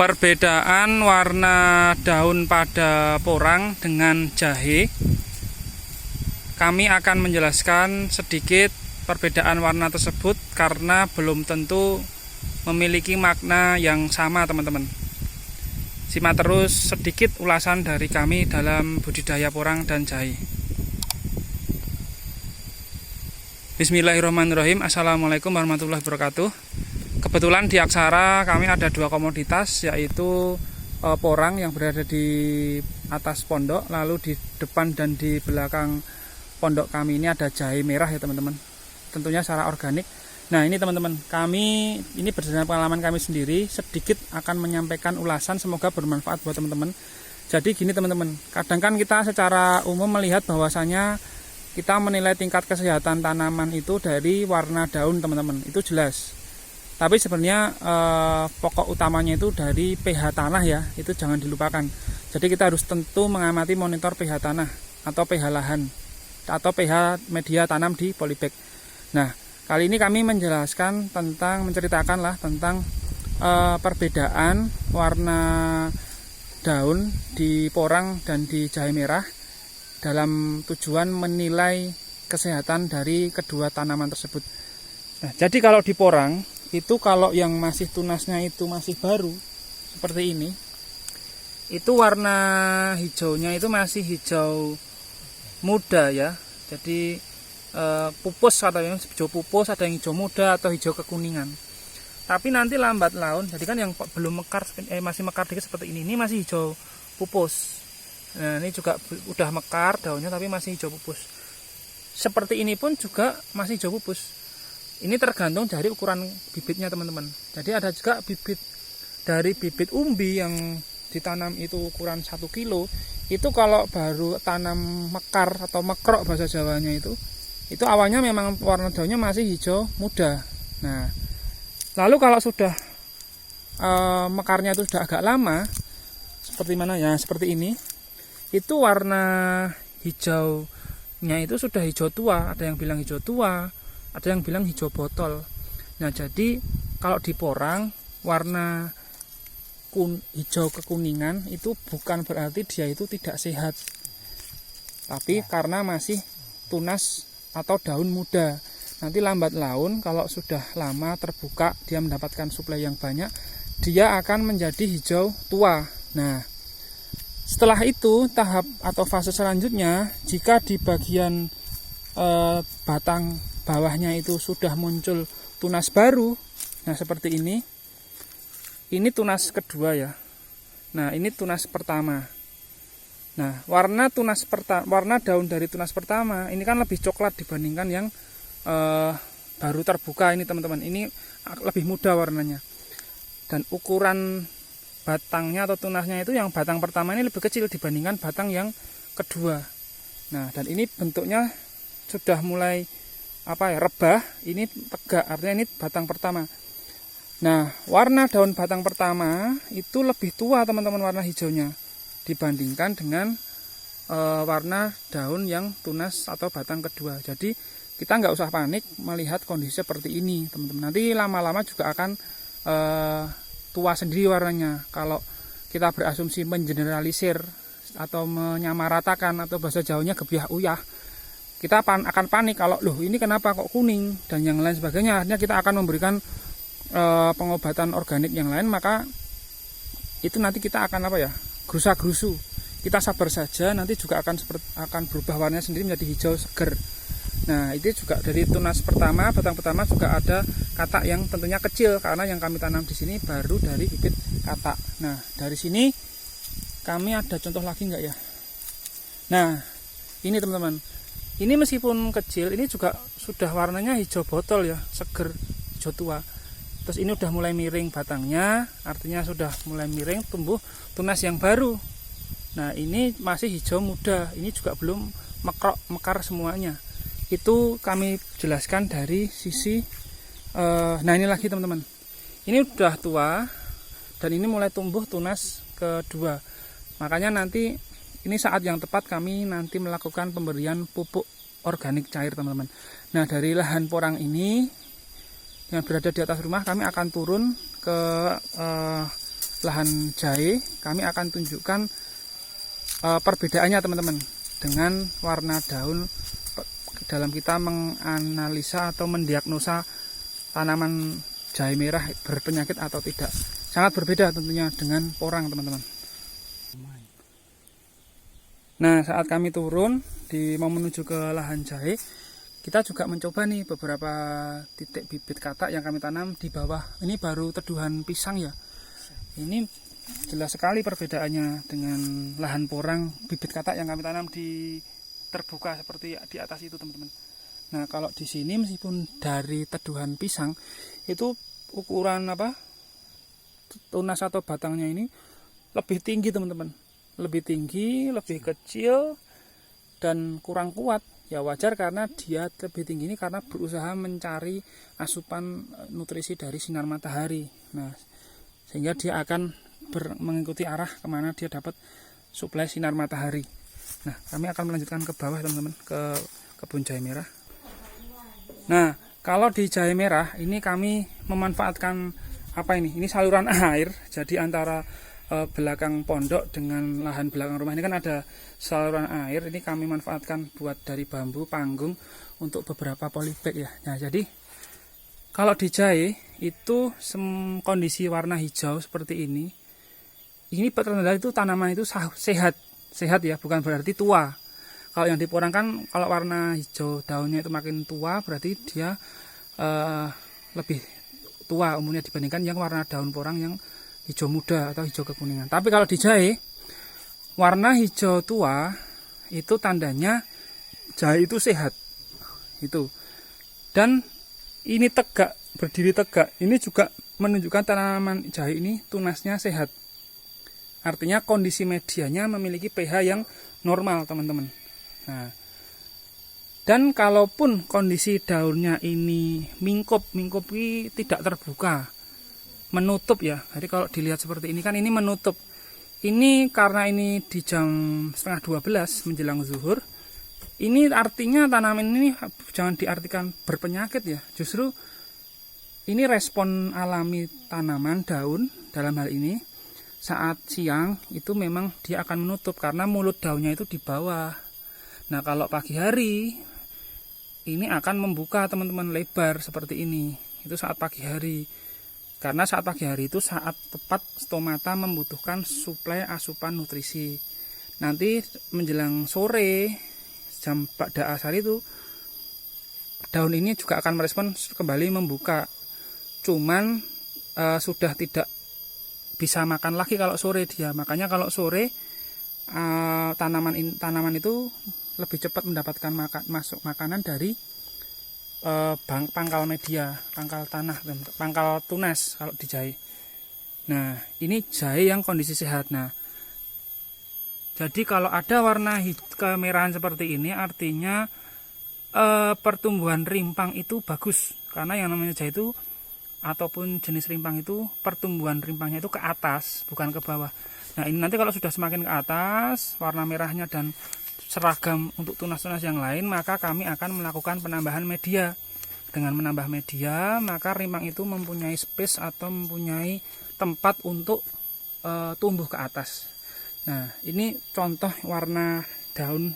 Perbedaan warna daun pada porang dengan jahe. Kami akan menjelaskan sedikit perbedaan warna tersebut karena belum tentu memiliki makna yang sama, teman-teman. Simak terus sedikit ulasan dari kami dalam budidaya porang dan jahe. Bismillahirrahmanirrahim. Assalamualaikum warahmatullahi wabarakatuh. Kebetulan di Aksara kami ada dua komoditas, yaitu porang yang berada di atas pondok, lalu di depan dan di belakang pondok kami ini ada jahe merah ya teman-teman, tentunya secara organik. Nah ini teman-teman, kami ini berdasarkan pengalaman kami sendiri, sedikit akan menyampaikan ulasan, semoga bermanfaat buat teman-teman. Jadi gini teman-teman, kadang kan kita secara umum melihat bahwasanya kita menilai tingkat kesehatan tanaman itu dari warna daun teman-teman, itu jelas. Tapi sebenarnya pokok utamanya itu dari pH tanah ya, itu jangan dilupakan. Jadi kita harus tentu mengamati monitor pH tanah atau pH lahan atau pH media tanam di polybag. Nah, kali ini kami menceritakan tentang perbedaan warna daun di porang dan di jahe merah dalam tujuan menilai kesehatan dari kedua tanaman tersebut. Nah, jadi kalau di porang itu kalau yang masih tunasnya itu masih baru seperti ini, itu warna hijaunya itu masih hijau muda ya. Jadi pupus, atau yang hijau pupus, ada yang hijau muda atau hijau kekuningan. Tapi nanti lambat laun, jadi kan yang belum mekar, masih mekar dikit seperti ini masih hijau pupus. Nah ini juga udah mekar daunnya tapi masih hijau pupus. Seperti ini pun juga masih hijau pupus. Ini tergantung dari ukuran bibitnya teman-teman. Jadi ada juga bibit umbi yang ditanam itu ukuran 1 kilo. Itu kalau baru tanam mekar atau mekrok bahasa Jawanya itu awalnya memang warna daunnya masih hijau muda. Nah, lalu kalau sudah mekarnya itu sudah agak lama, seperti mana ya, seperti ini, itu warna hijaunya itu sudah hijau tua. Ada yang bilang hijau tua, ada yang bilang hijau botol. Nah jadi kalau di porang warna hijau kekuningan itu bukan berarti dia itu tidak sehat, tapi karena masih tunas atau daun muda. Nanti lambat laun kalau sudah lama terbuka, dia mendapatkan suplai yang banyak, dia akan menjadi hijau tua. Nah setelah itu tahap atau fase selanjutnya, jika di bagian batang bawahnya itu sudah muncul tunas baru, nah seperti ini tunas kedua ya. Nah ini tunas pertama. Nah warna daun dari tunas pertama ini kan lebih coklat dibandingkan yang baru terbuka ini teman-teman. Ini lebih muda warnanya, dan ukuran batangnya atau tunasnya itu yang batang pertama ini lebih kecil dibandingkan batang yang kedua. Nah dan ini bentuknya sudah mulai rebah, ini tegak, artinya ini batang pertama. Nah warna daun batang pertama itu lebih tua teman-teman, warna hijaunya, dibandingkan dengan warna daun yang tunas atau batang kedua. Jadi kita nggak usah panik melihat kondisi seperti ini teman-teman, nanti lama-lama juga akan tua sendiri warnanya. Kalau kita berasumsi mengeneralisir atau menyamaratakan atau bahasa Jawanya gebiah uyah, kita akan panik kalau loh ini kenapa kok kuning dan yang lain sebagainya. Akhirnya kita akan memberikan pengobatan organik yang lain, maka itu nanti kita akan gerusa-gerusu. Kita sabar saja, nanti juga akan berubah warnanya sendiri menjadi hijau seger. Nah itu juga dari tunas pertama, batang pertama juga ada katak yang tentunya kecil, karena yang kami tanam di sini baru dari bibit katak. Nah dari sini kami ada contoh lagi enggak ya? Nah ini teman-teman, ini meskipun kecil, ini juga sudah warnanya hijau botol ya, seger, hijau tua. Terus ini udah mulai miring batangnya, artinya sudah mulai miring, tumbuh tunas yang baru. Nah ini masih hijau muda, ini juga belum mekar semuanya. Itu kami jelaskan dari sisi, nah ini lagi teman-teman, ini udah tua dan ini mulai tumbuh tunas kedua. Makanya nanti ini saat yang tepat kami nanti melakukan pemberian pupuk organik cair teman-teman. Nah dari lahan porang ini yang berada di atas rumah, kami akan turun ke lahan jahe, kami akan tunjukkan perbedaannya teman-teman dengan warna daun dalam kita menganalisa atau mendiagnosa tanaman jahe merah berpenyakit atau tidak. Sangat berbeda tentunya dengan porang teman-teman. Nah, saat kami turun mau menuju ke lahan jahe, kita juga mencoba nih beberapa titik bibit katak yang kami tanam di bawah. Ini baru teduhan pisang ya. Ini jelas sekali perbedaannya dengan lahan porang bibit katak yang kami tanam di terbuka seperti di atas itu teman-teman. Nah, kalau di sini meskipun dari teduhan pisang itu ukuran tunas atau batangnya ini lebih tinggi teman-teman. Lebih tinggi, lebih kecil dan kurang kuat. Ya wajar karena dia lebih tinggi ini karena berusaha mencari asupan nutrisi dari sinar matahari. Nah, sehingga dia akan mengikuti arah kemana dia dapat suplai sinar matahari. Nah, kami akan melanjutkan ke bawah teman-teman, ke kebun jahe merah. Nah, kalau di jahe merah ini kami memanfaatkan ini saluran air. Jadi antara belakang pondok dengan lahan belakang rumah ini kan ada saluran air. Ini kami manfaatkan buat dari bambu panggung untuk beberapa polybag ya. Nah, jadi kalau di jahe itu kondisi warna hijau seperti ini pertanda itu tanaman itu sehat ya, bukan berarti tua. Kalau yang di porang kan kalau warna hijau daunnya itu makin tua berarti dia lebih tua umurnya dibandingkan yang warna daun porang yang hijau muda atau hijau kekuningan. Tapi kalau di jahe warna hijau tua itu tandanya jahe itu sehat. Itu. Dan ini tegak, berdiri tegak. Ini juga menunjukkan tanaman jahe ini tunasnya sehat. Artinya kondisi medianya memiliki pH yang normal, teman-teman. Nah, dan kalaupun kondisi daunnya ini mingkup ini tidak terbuka, menutup ya. Jadi kalau dilihat seperti ini kan ini menutup. Ini karena ini di jam 11:30 menjelang zuhur. Ini artinya tanaman ini jangan diartikan berpenyakit ya. Justru ini respon alami tanaman daun dalam hal ini saat siang itu memang dia akan menutup karena mulut daunnya itu di bawah. Nah, kalau pagi hari ini akan membuka teman-teman lebar seperti ini. Itu saat pagi hari. Karena saat pagi hari itu saat tepat stomata membutuhkan suplai asupan nutrisi. Nanti menjelang sore jam ba'da asar itu daun ini juga akan merespon kembali membuka. Cuman sudah tidak bisa makan lagi kalau sore dia. Makanya kalau sore tanaman itu lebih cepat mendapatkan masuk makanan dari pangkal media, pangkal tanah, pangkal tunas kalau di jahe. Nah, ini jahe yang kondisi sehat. Nah, jadi kalau ada warna kemerahan seperti ini artinya pertumbuhan rimpang itu bagus. Karena yang namanya jahe itu ataupun jenis rimpang itu pertumbuhan rimpangnya itu ke atas, bukan ke bawah. Nah, ini nanti kalau sudah semakin ke atas, warna merahnya dan seragam untuk tunas-tunas yang lain, maka kami akan melakukan penambahan media. Dengan menambah media, maka rimpang itu mempunyai space atau mempunyai tempat untuk tumbuh ke atas. Nah, ini contoh warna daun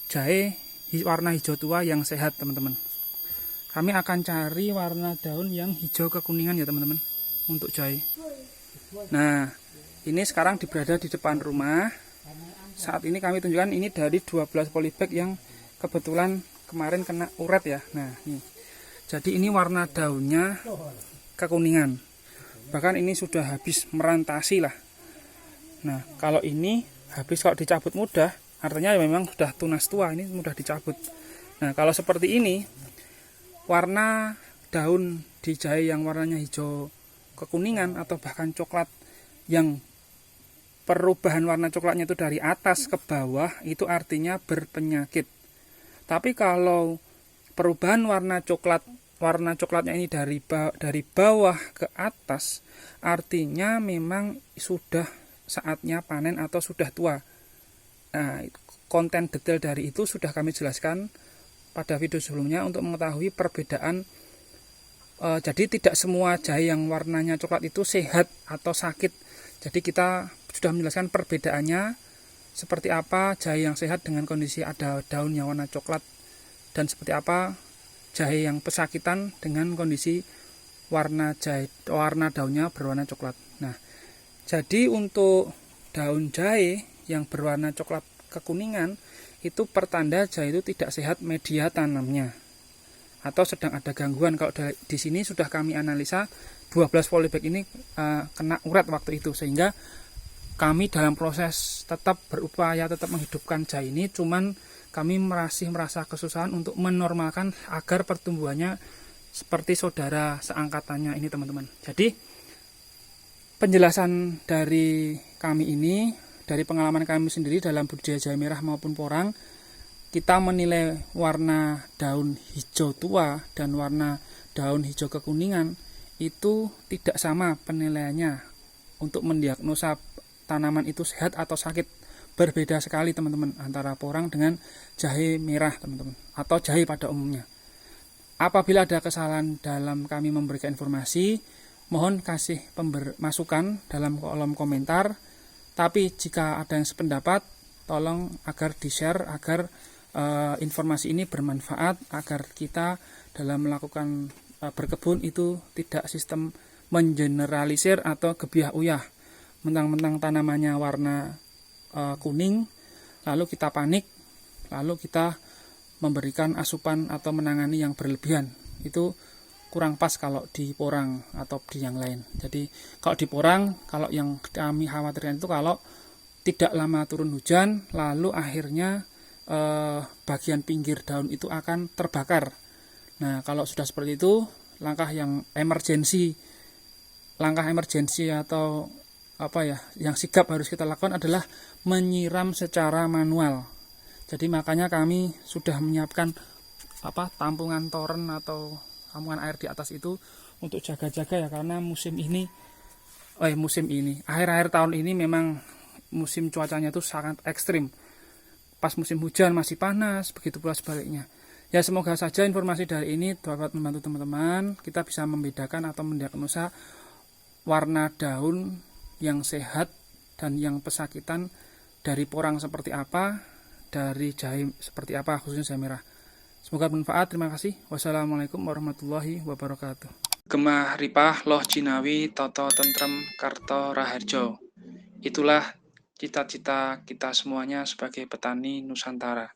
jahe warna hijau tua yang sehat, teman-teman. Kami akan cari warna daun yang hijau kekuningan ya, teman-teman, untuk jahe. Nah, ini sekarang berada di depan rumah. Saat ini kami tunjukkan ini dari 12 polybag yang kebetulan kemarin kena uret ya. Nah, ini. Jadi ini warna daunnya kekuningan. Bahkan ini sudah habis merantasi lah. Nah, kalau ini habis kalau dicabut mudah, artinya memang sudah tunas tua, ini mudah dicabut. Nah, kalau seperti ini, warna daun di jahe yang warnanya hijau kekuningan atau bahkan coklat yang perubahan warna coklatnya itu dari atas ke bawah, itu artinya berpenyakit. Tapi kalau perubahan warna coklatnya ini dari bawah ke atas, artinya memang sudah saatnya panen atau sudah tua. Nah, konten detail dari itu sudah kami jelaskan pada video sebelumnya untuk mengetahui perbedaan Jadi tidak semua jahe yang warnanya coklat itu sehat atau sakit. Jadi kita sudah menjelaskan perbedaannya seperti apa jahe yang sehat dengan kondisi ada daun yang warna coklat, dan seperti apa jahe yang pesakitan dengan kondisi warna daunnya berwarna coklat. Nah, jadi untuk daun jahe yang berwarna coklat kekuningan itu pertanda jahe itu tidak sehat media tanamnya atau sedang ada gangguan. Kalau di sini sudah kami analisa 12 polybag ini kena urat waktu itu, sehingga kami dalam proses tetap berupaya tetap menghidupkan jahe ini, cuman kami masih merasa kesusahan untuk menormalkan agar pertumbuhannya seperti saudara seangkatannya ini, teman-teman. Jadi penjelasan dari kami ini, dari pengalaman kami sendiri dalam budidaya jahe merah maupun porang, kita menilai warna daun hijau tua dan warna daun hijau kekuningan itu tidak sama penilaiannya untuk mendiagnosa tanaman itu sehat atau sakit. Berbeda sekali, teman-teman, antara porang dengan jahe merah, teman-teman, atau jahe pada umumnya. Apabila ada kesalahan dalam kami memberikan informasi, mohon kasih masukan dalam kolom komentar. Tapi jika ada yang sependapat, tolong agar di-share agar informasi ini bermanfaat, agar kita dalam melakukan berkebun itu tidak sistem mengeneralisir atau gebiah uyah. Mentang-mentang tanamannya warna kuning, lalu kita panik, lalu kita memberikan asupan atau menangani yang berlebihan. Itu kurang pas kalau di porang atau di yang lain. Jadi kalau di porang, kalau yang kami khawatirkan itu kalau tidak lama turun hujan, lalu akhirnya bagian pinggir daun itu akan terbakar. Nah, kalau sudah seperti itu, langkah emergensi atau yang sigap harus kita lakukan adalah menyiram secara manual. Jadi makanya kami sudah menyiapkan tampungan toren atau tampungan air di atas itu untuk jaga-jaga ya, karena akhir-akhir tahun ini memang musim cuacanya itu sangat ekstrim. Pas musim hujan masih panas, begitu pula sebaliknya. Ya, semoga saja informasi dari ini dapat membantu teman-teman. Kita bisa membedakan atau mendiagnosa warna daun yang sehat dan yang pesakitan dari porang seperti apa, dari jahe seperti apa, khususnya jahe merah. Semoga bermanfaat. Terima kasih. Wassalamualaikum warahmatullahi wabarakatuh. Gemah ripah loh jinawi toto tentrem karto raharjo. Itulah cita-cita kita semuanya sebagai petani Nusantara.